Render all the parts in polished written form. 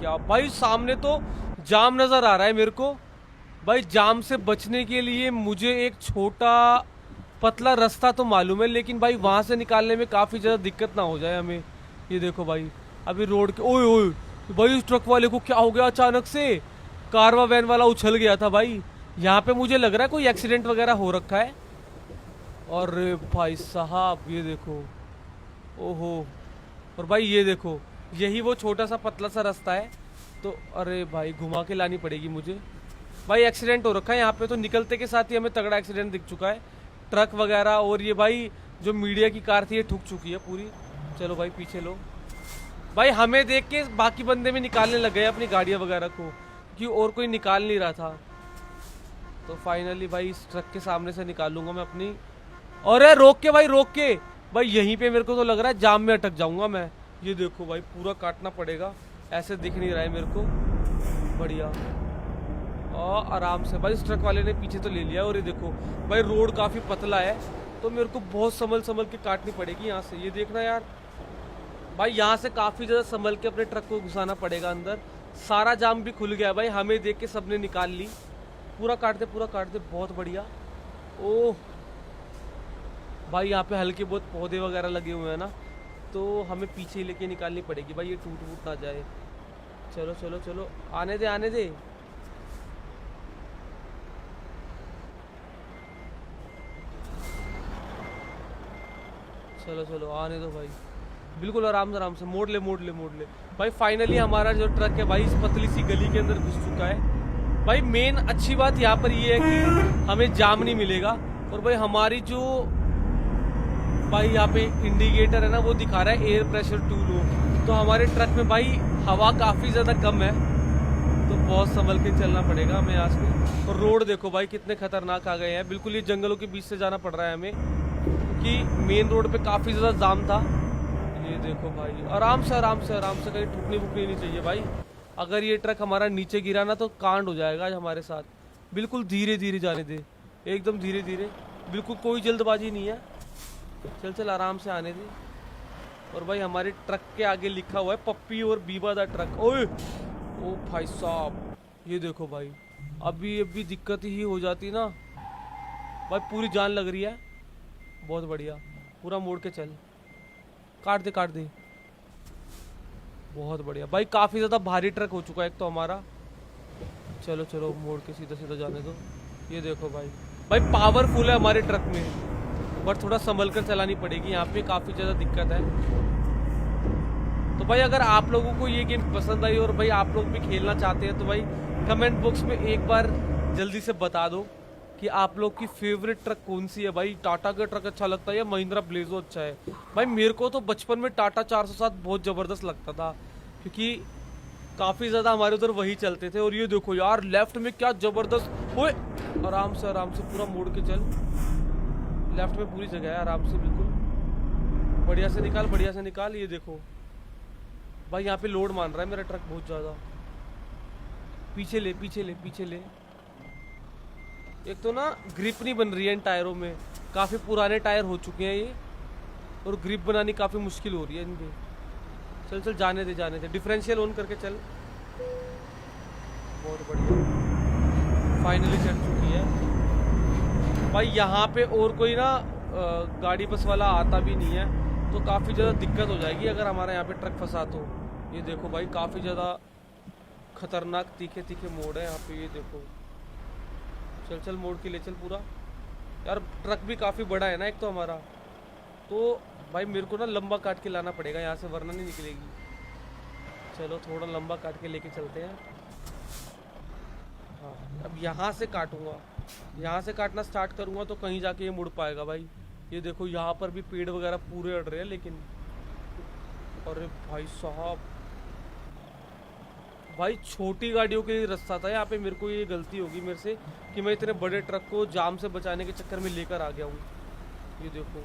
क्या भाई, सामने तो जाम नजर आ रहा है मेरे को। भाई जाम से बचने के लिए मुझे एक छोटा पतला रास्ता तो मालूम है, लेकिन भाई वहां से निकालने में काफी ज्यादा दिक्कत ना हो जाए हमें। ये देखो भाई, अभी रोड के ओए ओए भाई, उस ट्रक वाले को क्या हो गया अचानक से? कारवा वैन वाला उछल गया था भाई। यहाँ पे मुझे लग रहा है कोई एक्सीडेंट वगैरह हो रखा है। और भाई साहब ये देखो, ओहो। और भाई ये देखो, यही वो छोटा सा पतला सा रास्ता है। तो अरे भाई घुमा के लानी पड़ेगी मुझे। भाई एक्सीडेंट हो रखा है यहाँ पे, तो निकलते के साथ ही हमें तगड़ा एक्सीडेंट दिख चुका है। ट्रक वगैरह और ये भाई जो मीडिया की कार थी ये ठुक चुकी है पूरी। चलो भाई पीछे लो। भाई हमें देख के बाकी बंदे भी निकालने लग गए अपनी गाड़ियाँ वगैरह को, कि और कोई निकाल नहीं रहा था। तो फाइनली भाई इस ट्रक के सामने से निकालूंगा मैं अपनी। अरे रोक के भाई, रोक के भाई, यहीं पे मेरे को तो लग रहा है जाम में अटक जाऊंगा मैं। ये देखो भाई, पूरा काटना पड़ेगा, ऐसे दिख नहीं रहा है मेरे को। बढ़िया, और आराम से भाई इस ट्रक वाले ने पीछे तो ले लिया। और ये देखो भाई, रोड काफी पतला है, तो मेरे को बहुत संभल संभल के काटनी पड़ेगी यहाँ से। ये देखना यार भाई, यहाँ से काफी ज्यादा संभल के अपने ट्रक को घुसाना पड़ेगा अंदर। सारा जाम भी खुल गया भाई, हमें देख के सबने निकाल ली। पूरा काट दे, पूरा काट दे, बहुत बढ़िया। ओह भाई, यहाँ पे हल्के बहुत पौधे वगैरह लगे हुए हैं ना, तो हमें पीछे ही लेके निकालनी पड़ेगी भाई, ये टूट वूट ना जाए। चलो चलो चलो, आने दे आने दे। चलो चलो, आने दो भाई, बिल्कुल आराम से मोड़ ले मोड़ ले मोड़ ले। भाई फाइनली हमारा जो ट्रक है भाई इस पतली सी गली के अंदर घुस चुका है। भाई मेन अच्छी बात यहाँ पर ये है कि हमें जाम नहीं मिलेगा। और भाई हमारी जो भाई यहाँ पे इंडिकेटर है ना, वो दिखा रहा है एयर प्रेशर टू लो। तो हमारे ट्रक में भाई हवा काफी ज्यादा कम है, तो बहुत संभल के चलना पड़ेगा हमें आज में। और रोड देखो भाई कितने खतरनाक आ गए हैं, बिल्कुल ये जंगलों के बीच से जाना पड़ रहा है हमें, क्योंकि मेन रोड पे काफी ज्यादा जाम था। ये देखो भाई, आराम से आराम से आराम से, कहीं ठुकनी फुकनी नहीं चाहिए भाई। अगर ये ट्रक हमारा नीचे गिरा ना तो कांड हो जाएगा आज हमारे साथ। बिल्कुल धीरे धीरे जाने दे, एकदम धीरे धीरे, बिल्कुल कोई जल्दबाजी नहीं है। चल चल आराम से आने दे। और भाई हमारे ट्रक के आगे लिखा हुआ है पप्पी और बीबा दा ट्रक। ओए ओ भाई साहब, ये देखो भाई, अभी दिक्कत ही हो जाती ना भाई, पूरी जान लग रही है। बहुत बढ़िया, पूरा मोड़ के चल, काट दे काट दे। बहुत बढ़िया भाई, काफी ज्यादा भारी ट्रक हो चुका है एक तो हमारा। चलो चलो मोड़ के सीधा सीधा जाने दो। ये देखो भाई, भाई पावरफुल है हमारे ट्रक में, बट थोड़ा संभल कर चलानी पड़ेगी, यहाँ पे काफी ज्यादा दिक्कत है। तो भाई अगर आप लोगों को ये गेम पसंद आई और भाई आप लोग भी खेलना चाहते हैं तो भाई कमेंट बॉक्स में एक बार जल्दी से बता दो कि आप लोग की फेवरेट ट्रक कौन सी है। भाई टाटा का ट्रक अच्छा लगता है या महिंद्रा ब्लेजो अच्छा है? भाई मेरे को तो बचपन में टाटा 407 बहुत जबरदस्त लगता था, क्योंकि काफी ज्यादा हमारे उधर वही चलते थे। और ये देखो यार, लेफ्ट में क्या जबरदस्त। ओए आराम से पूरा मोड़ के चल, लेफ्ट में पूरी जगह है, आराम से बिल्कुल बढ़िया से निकाल, बढ़िया से निकाल। ये देखो भाई, यहाँ पे लोड मान रहा है मेरा ट्रक बहुत ज्यादा। पीछे ले पीछे ले पीछे ले। एक तो ना ग्रिप नहीं बन रही है इन टायरों में, काफी पुराने टायर हो चुके हैं ये, और ग्रिप बनानी काफी मुश्किल हो रही है इनके। चल चल जाने दे जाने दे, डिफरेंशियल ऑन करके चल। बहुत बढ़िया, फाइनली चढ़ चुकी है भाई। यहाँ पे और कोई ना गाड़ी बस वाला आता भी नहीं है, तो काफ़ी ज़्यादा दिक्कत हो जाएगी अगर हमारा यहाँ पे ट्रक फंसा तो। ये देखो भाई, काफ़ी ज़्यादा खतरनाक तीखे तीखे मोड़ है यहाँ पे। ये देखो, चल चल मोड़ के ले चल पूरा। यार ट्रक भी काफ़ी बड़ा है ना एक तो हमारा, तो भाई मेरे को ना लंबा काट के लाना पड़ेगा यहाँ से, वरना नहीं निकलेगी। चलो थोड़ा लंबा काट के लेके चलते हैं। हाँ अब यहाँ से काटूंगा, यहाँ से काटना स्टार्ट करूँगा तो कहीं जाके ये मुड़ पाएगा भाई। ये देखो यहाँ पर भी पेड़ वगैरह पूरे अड़ रहे हैं लेकिन, अरे भाई साहब, भाई छोटी गाड़ियों के लिए रास्ता था यहाँ पे। मेरे को ये गलती होगी मेरे से कि मैं इतने बड़े ट्रक को जाम से बचाने के चक्कर में लेकर आ गया हूँ। ये देखो,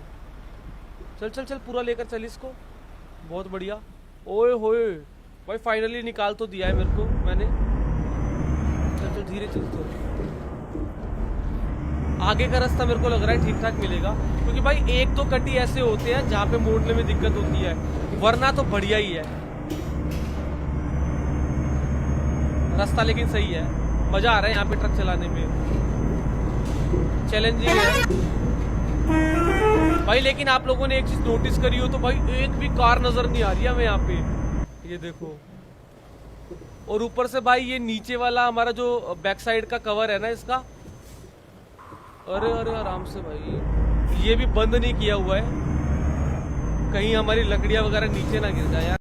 चल चल चल पूरा लेकर चल इसको, बहुत बढ़िया। ओए होए भाई, फाइनली निकाल तो दिया है मेरे को मैंने। चल चल धीरे चल, तो आगे का रास्ता मेरे को लग रहा है ठीक ठाक मिलेगा, क्योंकि भाई एक दो कटी ऐसे होते हैं जहाँ पे मोड़ने में दिक्कत होती है, वरना तो बढ़िया ही है। रास्ता लेकिन सही है, मजा आ रहा है यहाँ पे ट्रक चलाने में, चैलेंजिंग है भाई। लेकिन आप लोगों ने एक चीज नोटिस करी हो तो भाई एक भी कार नजर नहीं आ रही है हमें यहाँ पे, ये देखो। और ऊपर से भाई ये नीचे वाला हमारा जो बैक साइड का कवर है ना इसका, अरे अरे आराम से भाई, ये भी बंद नहीं किया हुआ है, कहीं हमारी लकड़ियां वगैरह नीचे ना गिर जाए यार।